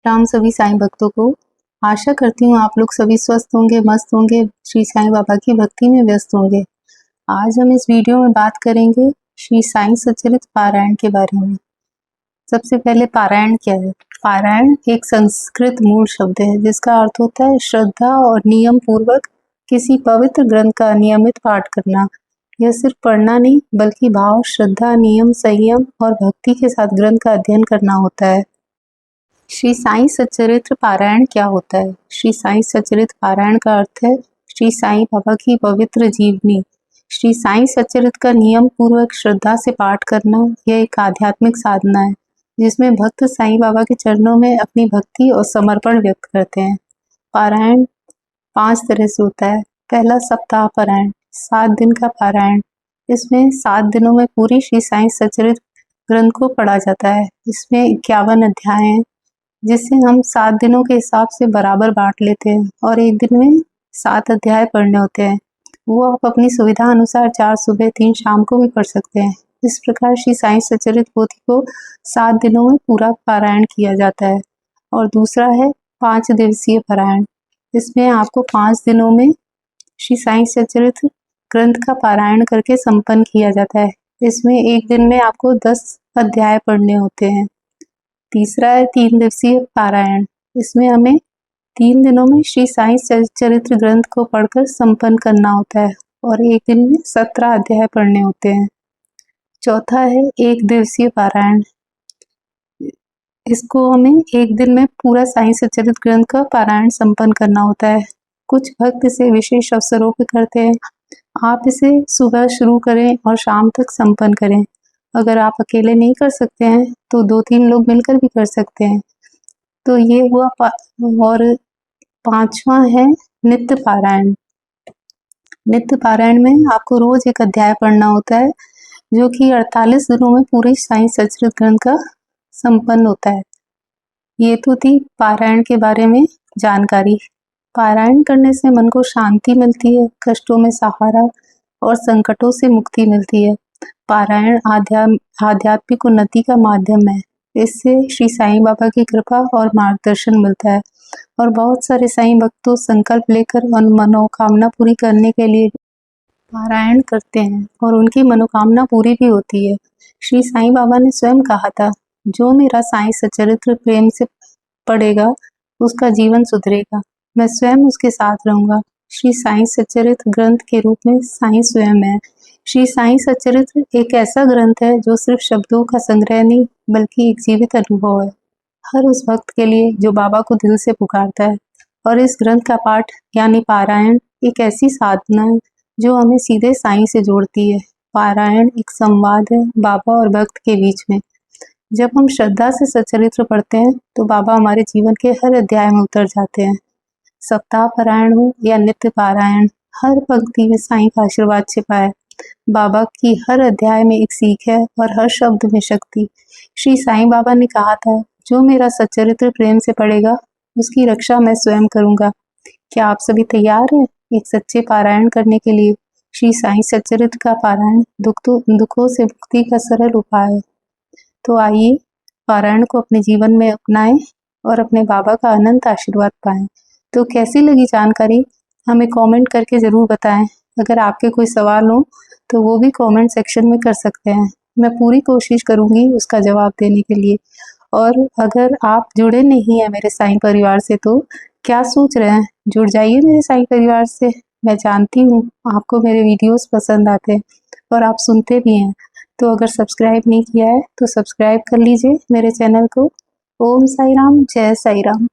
राम सभी साईं भक्तों को। आशा करती हूँ आप लोग सभी स्वस्थ होंगे, मस्त होंगे, श्री साईं बाबा की भक्ति में व्यस्त होंगे। आज हम इस वीडियो में बात करेंगे श्री साईं सच्चरित्र पारायण के बारे में। सबसे पहले पारायण क्या है? पारायण एक संस्कृत मूल शब्द है जिसका अर्थ होता है श्रद्धा और नियम पूर्वक किसी पवित्र ग्रंथ का नियमित पाठ करना। यह सिर्फ पढ़ना नहीं बल्कि भाव, श्रद्धा, नियम, संयम और भक्ति के साथ ग्रंथ का अध्ययन करना होता है। श्री साईं सच्चरित्र पारायण क्या होता है? श्री साईं सच्चरित्र पारायण का अर्थ है श्री साईं बाबा की पवित्र जीवनी। श्री साईं सच्चरित्र का नियम पूर्वक श्रद्धा से पाठ करना यह एक आध्यात्मिक साधना है जिसमें भक्त साईं बाबा के चरणों में अपनी भक्ति और समर्पण व्यक्त करते हैं। पारायण 5 तरह से होता है। पहला सप्ताह पारायण, 7 दिन का पारायण। इसमें 7 दिनों में पूरी श्री साईं सच्चरित्र ग्रंथ को पढ़ा जाता है। इसमें 51 अध्याय हैं जिसे हम 7 दिनों के हिसाब से बराबर बांट लेते हैं और एक दिन में 7 अध्याय पढ़ने होते हैं। वो आप अपनी सुविधा अनुसार 4 सुबह 3 शाम को भी पढ़ सकते हैं। इस प्रकार श्री साईं सच्चरित्र पोथी को 7 दिनों में पूरा पारायण किया जाता है। और दूसरा है 5 दिवसीय पारायण। इसमें आपको 5 दिनों में श्री साईं सच्चरित्र ग्रंथ का पारायण करके संपन्न किया जाता है। इसमें एक दिन में आपको 10 अध्याय पढ़ने होते हैं। तीसरा है 3 दिवसीय पारायण। इसमें हमें 3 दिनों में श्री साईं सच्चरित्र ग्रंथ को पढ़कर संपन्न करना होता है और एक दिन में 17 अध्याय पढ़ने होते हैं। चौथा है 1 दिवसीय पारायण। इसको हमें एक दिन में पूरा साईं सच्चरित्र ग्रंथ का पारायण संपन्न करना होता है। कुछ भक्त इसे विशेष अवसरों पर करते हैं। आप इसे सुबह शुरू करें और शाम तक संपन्न करें। अगर आप अकेले नहीं कर सकते हैं तो 2-3 लोग मिलकर भी कर सकते हैं। तो ये हुआ और 5वां है नित्य पारायण। नित्य पारायण में आपको रोज एक अध्याय पढ़ना होता है जो कि 48 दिनों में पूरे साईं सच्चरित्र ग्रंथ का संपन्न होता है। ये तो थी पारायण के बारे में जानकारी। पारायण करने से मन को शांति मिलती है, कष्टों में सहारा और संकटों से मुक्ति मिलती है। पारायण आध्यात्मिक उन्नति का माध्यम है। इससे श्री साईं बाबा की कृपा और मार्गदर्शन मिलता है और बहुत सारे साईं भक्तों संकल्प लेकर मनोकामना पूरी करने के लिए पारायण करते हैं और उनकी मनोकामना पूरी भी होती है। श्री साईं बाबा ने स्वयं कहा था, जो मेरा साईं सच्चरित्र प्रेम से पढ़ेगा उसका जीवन सुधरेगा, मैं स्वयं उसके साथ रहूंगा। श्री साईं सच्चरित्र ग्रंथ के रूप में साईं स्वयं है। श्री साईं सच्चरित्र एक ऐसा ग्रंथ है जो सिर्फ शब्दों का संग्रह नहीं बल्कि एक जीवित अनुभव है हर उस भक्त के लिए जो बाबा को दिल से पुकारता है। और इस ग्रंथ का पाठ यानी पारायण एक ऐसी साधना है जो हमें सीधे साईं से जोड़ती है। पारायण एक संवाद है बाबा और भक्त के बीच में। जब हम श्रद्धा से सच्चरित्र पढ़ते हैं तो बाबा हमारे जीवन के हर अध्याय में उतर जाते हैं। सप्ताह पारायण हो या नित्य पारायण, हर पंक्ति में साईं का आशीर्वाद छिपा है। बाबा की हर अध्याय में एक सीख है और हर शब्द में शक्ति। श्री साईं बाबा ने कहा था, जो मेरा सच्चरित्र प्रेम से पढ़ेगा उसकी रक्षा मैं स्वयं करूंगा। क्या आप सभी तैयार हैं एक सच्चे पारायण करने के लिए? श्री साईं सच्चरित्र का पारायण दुखों से मुक्ति का सरल उपाय है। तो आइए पारायण को अपने जीवन में अपनाएं और अपने बाबा का अनंत आशीर्वाद पाएं। तो कैसी लगी जानकारी हमें कमेंट करके ज़रूर बताएं। अगर आपके कोई सवाल हो तो वो भी कमेंट सेक्शन में कर सकते हैं। मैं पूरी कोशिश करूंगी उसका जवाब देने के लिए। और अगर आप जुड़े नहीं हैं मेरे साईं परिवार से तो क्या सोच रहे हैं, जुड़ जाइए मेरे साईं परिवार से। मैं जानती हूँ आपको मेरे वीडियोस पसंद आते हैं और आप सुनते भी हैं। तो अगर सब्सक्राइब नहीं किया है तो सब्सक्राइब कर लीजिए मेरे चैनल को। ओम साई राम, जय साई राम।